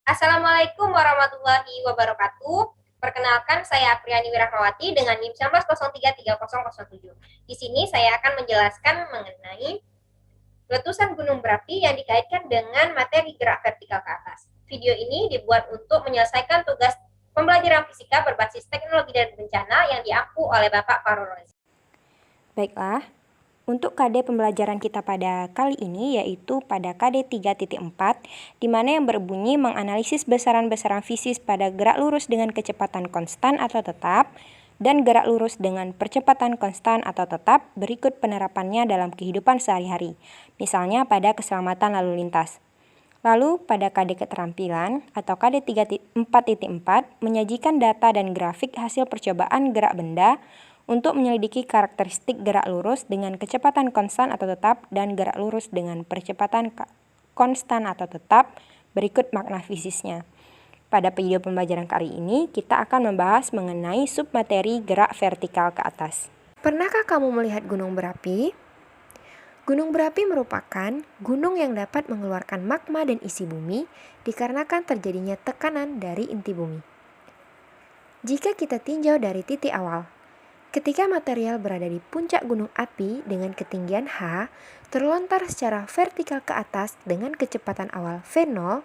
Assalamualaikum warahmatullahi wabarakatuh. Perkenalkan, saya Apriani Wirahmawati dengan NIM 19033007. Di sini saya akan menjelaskan mengenai letusan gunung berapi yang dikaitkan dengan materi gerak vertikal ke atas. Video ini dibuat untuk menyelesaikan tugas pembelajaran fisika berbasis teknologi dan bencana yang diampu oleh Bapak Farul Razi. Baiklah, untuk KD pembelajaran kita pada kali ini yaitu pada KD 3.4, di mana yang berbunyi menganalisis besaran-besaran fisis pada gerak lurus dengan kecepatan konstan atau tetap, dan gerak lurus dengan percepatan konstan atau tetap berikut penerapannya dalam kehidupan sehari-hari, misalnya pada keselamatan lalu lintas. Lalu, pada KD keterampilan atau KD 4.4 menyajikan data dan grafik hasil percobaan gerak benda untuk menyelidiki karakteristik gerak lurus dengan kecepatan konstan atau tetap dan gerak lurus dengan percepatan konstan atau tetap berikut makna fisisnya. Pada video pembelajaran kali ini, kita akan membahas mengenai submateri gerak vertikal ke atas. Pernahkah kamu melihat gunung berapi? Gunung berapi merupakan gunung yang dapat mengeluarkan magma dan isi bumi dikarenakan terjadinya tekanan dari inti bumi. Jika kita tinjau dari titik awal, ketika material berada di puncak gunung api dengan ketinggian H, terlontar secara vertikal ke atas dengan kecepatan awal V0,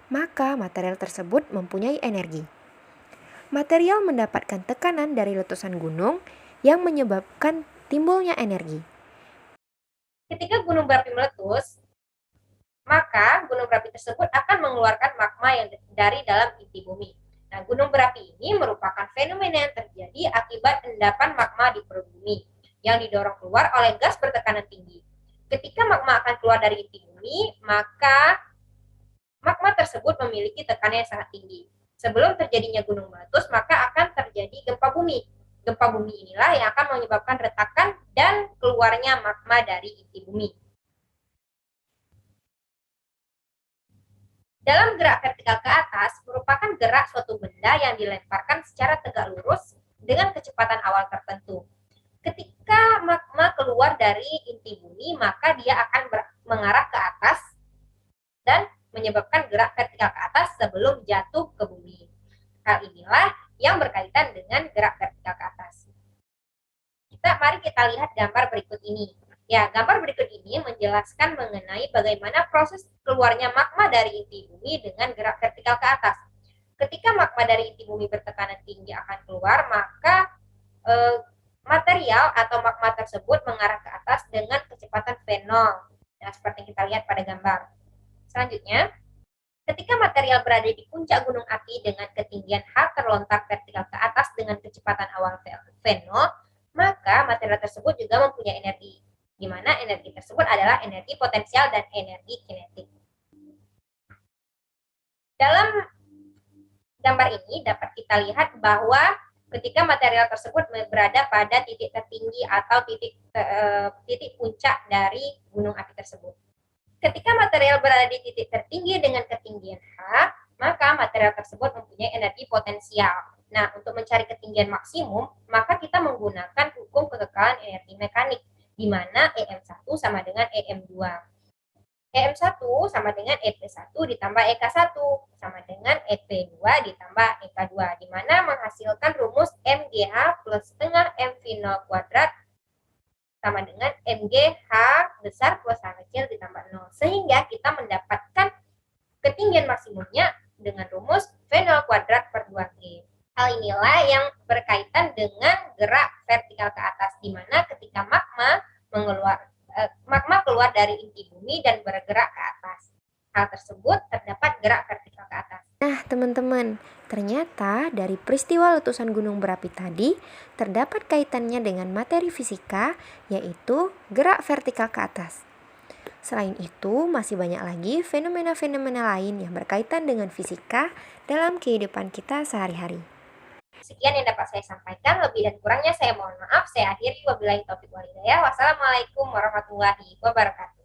maka material tersebut mempunyai energi. Material mendapatkan tekanan dari letusan gunung yang menyebabkan timbulnya energi. Ketika gunung berapi meletus, maka gunung berapi tersebut akan mengeluarkan magma yang dari dalam inti bumi. Nah, gunung berapi ini merupakan fenomena yang terjadi akibat endapan magma di perut bumi yang didorong keluar oleh gas bertekanan tinggi. Ketika magma akan keluar dari inti bumi, maka magma tersebut memiliki tekanan yang sangat tinggi. Sebelum terjadinya gunung meletus, maka akan terjadi gempa bumi. Gempa bumi inilah yang akan menyebabkan retakan dan keluarnya magma dari inti bumi. Dalam gerak vertikal ke atas merupakan gerak suatu benda yang dilemparkan secara tegak lurus dengan kecepatan awal tertentu. Ketika magma keluar dari inti bumi, maka dia akan mengarah ke atas dan menyebabkan gerak vertikal ke atas sebelum jatuh ke bumi. Hal inilah yang berkaitan dengan gerak vertikal ke atas. Mari kita lihat gambar berikut ini. Ya, gambar berikut ini menjelaskan mengenai bagaimana proses keluarnya magma dari inti bumi dengan gerak vertikal ke atas. Ketika magma dari inti bumi bertekanan tinggi akan keluar, maka material atau magma tersebut mengarah ke atas dengan kecepatan V0. Nah, seperti yang kita lihat pada gambar. Selanjutnya, ketika material berada di puncak gunung api dengan ketinggian H terlontar vertikal ke atas dengan kecepatan awal V0, maka material tersebut juga mempunyai energi, di mana energi tersebut adalah energi potensial dan energi kinetik. Dalam gambar ini dapat kita lihat bahwa ketika material tersebut berada pada titik tertinggi atau titik puncak dari gunung api tersebut. Ketika material berada di titik tertinggi dengan ketinggian H, maka material tersebut mempunyai energi potensial. Nah, untuk mencari ketinggian maksimum, maka kita menggunakan hukum kekekalan energi mekanik, di mana EM1 sama dengan EM2. EM1 sama dengan EP1 ditambah EK1 sama dengan EP2 ditambah EK2, di mana menghasilkan rumus MGH plus setengah MV0 kuadrat sama dengan MGH besar plus H kecil ditambah 0. Sehingga kita mendapatkan ketinggian maksimumnya dengan rumus V0 kuadrat per 2G. Hal inilah yang berkaitan dengan gerak vertikal ke atas, di mana ketika magma keluar dari inti bumi dan bergerak ke atas. Hal tersebut terdapat gerak vertikal ke atas. Nah, teman-teman, ternyata dari peristiwa letusan gunung berapi tadi terdapat kaitannya dengan materi fisika, yaitu gerak vertikal ke atas. Selain itu, masih banyak lagi fenomena-fenomena lain yang berkaitan dengan fisika dalam kehidupan kita sehari-hari. Sekian yang dapat saya sampaikan, lebih dan kurangnya saya mohon maaf. Saya akhiri, wabillahi taufiq wal hidayah. Wassalamualaikum warahmatullahi wabarakatuh.